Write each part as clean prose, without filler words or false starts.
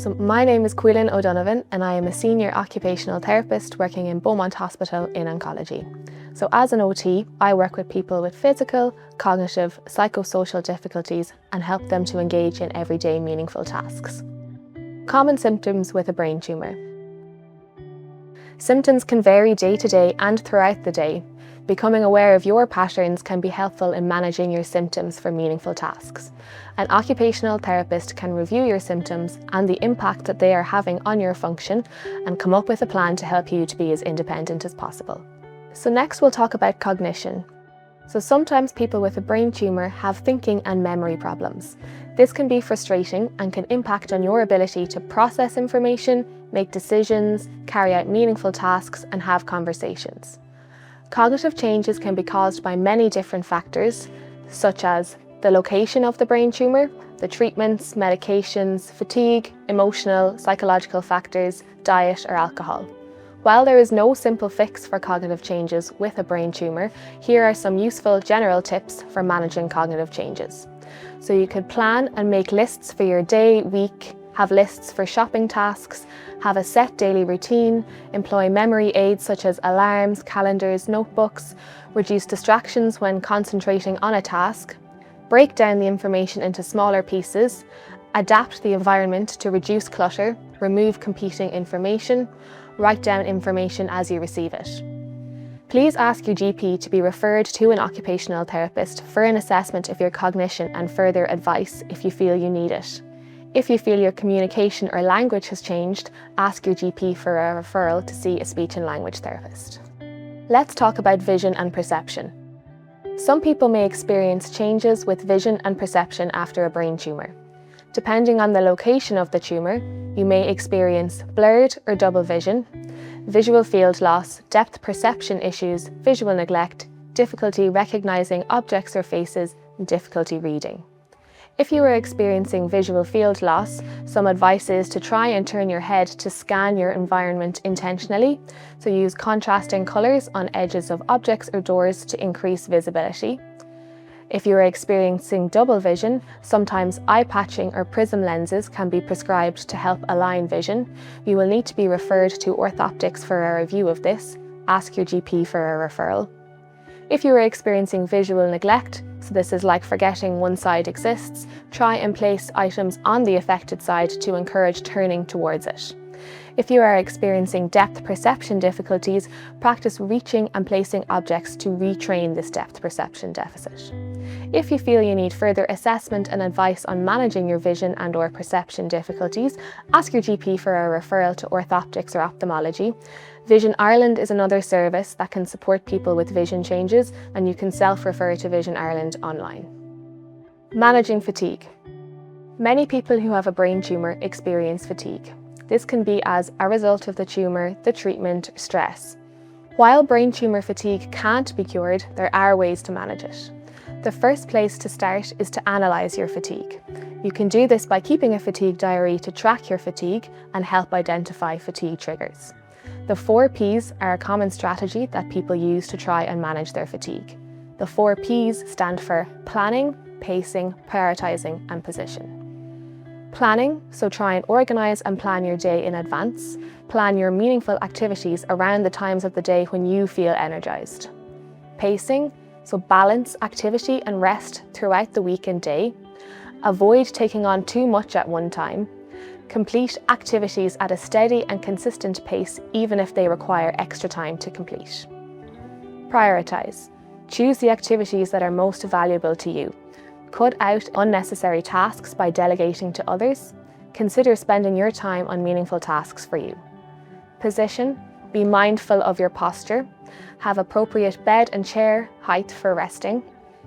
So my name is Caoilfhionn O'Donovan and I am a senior occupational therapist working in Beaumont Hospital in oncology. So as an OT, I work with people with physical, cognitive, psychosocial difficulties and help them to engage in everyday meaningful tasks. Common symptoms with a brain tumour. Symptoms can vary day to day and throughout the day. Becoming aware of your patterns can be helpful in managing your symptoms for meaningful tasks. An occupational therapist can review your symptoms and the impact that they are having on your function and come up with a plan to help you to be as independent as possible. So next we'll talk about cognition. So sometimes people with a brain tumour have thinking and memory problems. This can be frustrating and can impact on your ability to process information, make decisions, carry out meaningful tasks and have conversations. Cognitive changes can be caused by many different factors, such as the location of the brain tumour, the treatments, medications, fatigue, emotional, psychological factors, diet or alcohol. While there is no simple fix for cognitive changes with a brain tumour, here are some useful general tips for managing cognitive changes. So you could plan and make lists for your day, week, have lists for shopping tasks, have a set daily routine, employ memory aids such as alarms, calendars, notebooks, reduce distractions when concentrating on a task, break down the information into smaller pieces, adapt the environment to reduce clutter, remove competing information, write down information as you receive it. Please ask your GP to be referred to an occupational therapist for an assessment of your cognition and further advice if you feel you need it. If you feel your communication or language has changed, ask your GP for a referral to see a speech and language therapist. Let's talk about vision and perception. Some people may experience changes with vision and perception after a brain tumour. Depending on the location of the tumour, you may experience blurred or double vision, visual field loss, depth perception issues, visual neglect, difficulty recognising objects or faces, and difficulty reading. If you are experiencing visual field loss, some advice is to try and turn your head to scan your environment intentionally. So use contrasting colours on edges of objects or doors to increase visibility. If you are experiencing double vision, sometimes eye patching or prism lenses can be prescribed to help align vision. You will need to be referred to orthoptics for a review of this. Ask your GP for a referral. If you are experiencing visual neglect, so this is like forgetting one side exists, try and place items on the affected side to encourage turning towards it. If you are experiencing depth perception difficulties, practice reaching and placing objects to retrain this depth perception deficit. If you feel you need further assessment and advice on managing your vision and/or perception difficulties, ask your GP for a referral to orthoptics or ophthalmology. Vision Ireland is another service that can support people with vision changes, and you can self-refer to Vision Ireland online. Managing fatigue. Many people who have a brain tumour experience fatigue. This can be as a result of the tumour, the treatment, or stress. While brain tumour fatigue can't be cured, there are ways to manage it. The first place to start is to analyse your fatigue. You can do this by keeping a fatigue diary to track your fatigue and help identify fatigue triggers. The 4 Ps are a common strategy that people use to try and manage their fatigue. The 4 Ps stand for planning, pacing, prioritising and position. Planning, so try and organise and plan your day in advance. Plan your meaningful activities around the times of the day when you feel energised. Pacing, so balance activity and rest throughout the week and day. Avoid taking on too much at one time. Complete activities at a steady and consistent pace, even if they require extra time to complete. Prioritise. Choose the activities that are most valuable to you. Cut out unnecessary tasks by delegating to others. Consider spending your time on meaningful tasks for you. Position. Be mindful of your posture. Have appropriate bed and chair height for resting.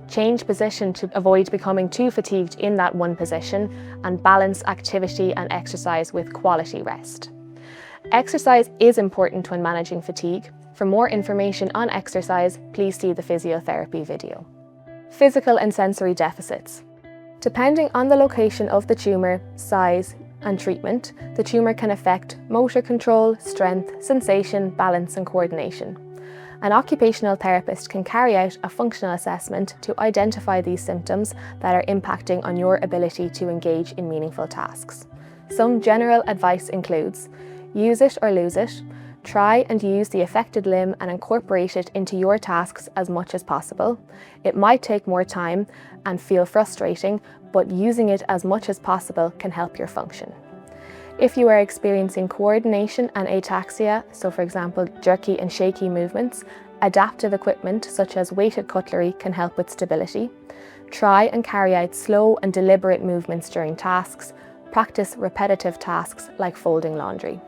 Change position to avoid becoming too fatigued in that one position, and balance activity and exercise with quality rest. Exercise is important when managing fatigue. For more information on exercise, please see the physiotherapy video. Physical and sensory deficits. Depending on the location of the tumour, size and treatment, the tumour can affect motor control, strength, sensation, balance and coordination. An occupational therapist can carry out a functional assessment to identify these symptoms that are impacting on your ability to engage in meaningful tasks. Some general advice includes: use it or lose it. Try and use the affected limb and incorporate it into your tasks as much as possible. It might take more time and feel frustrating, but using it as much as possible can help your function. If you are experiencing coordination and ataxia, so for example jerky and shaky movements, adaptive equipment such as weighted cutlery can help with stability. Try and carry out slow and deliberate movements during tasks. Practice repetitive tasks like folding laundry.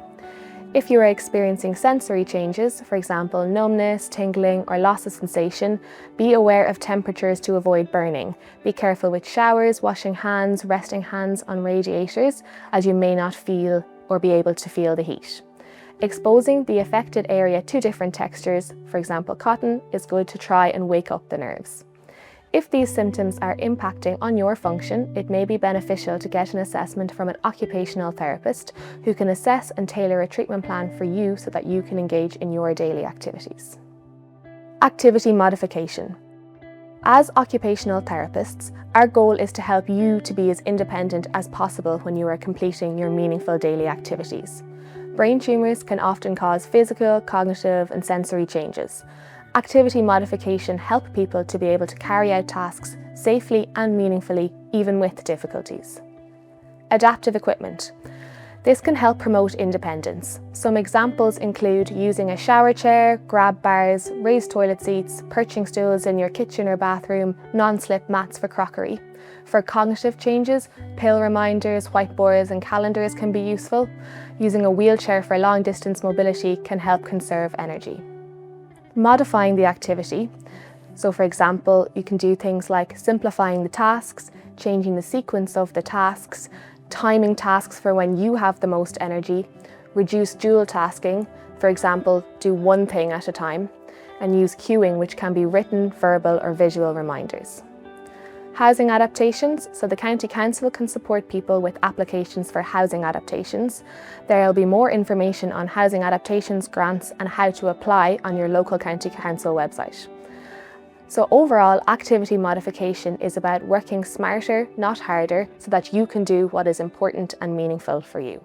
If you are experiencing sensory changes, for example numbness, tingling or loss of sensation, be aware of temperatures to avoid burning. Be careful with showers, washing hands, resting hands on radiators, as you may not feel or be able to feel the heat. Exposing the affected area to different textures, for example cotton, is good to try and wake up the nerves. If these symptoms are impacting on your function, it may be beneficial to get an assessment from an occupational therapist who can assess and tailor a treatment plan for you so that you can engage in your daily activities. Activity modification. As occupational therapists, our goal is to help you to be as independent as possible when you are completing your meaningful daily activities. Brain tumours can often cause physical, cognitive and sensory changes. Activity modification helps people to be able to carry out tasks safely and meaningfully, even with difficulties. Adaptive equipment. This can help promote independence. Some examples include using a shower chair, grab bars, raised toilet seats, perching stools in your kitchen or bathroom, non-slip mats for crockery. For cognitive changes, pill reminders, whiteboards and calendars can be useful. Using a wheelchair for long-distance mobility can help conserve energy. Modifying the activity. So for example, you can do things like simplifying the tasks, changing the sequence of the tasks, timing tasks for when you have the most energy, reduce dual tasking, for example, do one thing at a time, and use cueing, which can be written, verbal or visual reminders. Housing adaptations, so the County Council can support people with applications for housing adaptations. There will be more information on housing adaptations grants and how to apply on your local County Council website. So overall, activity modification is about working smarter, not harder, so that you can do what is important and meaningful for you.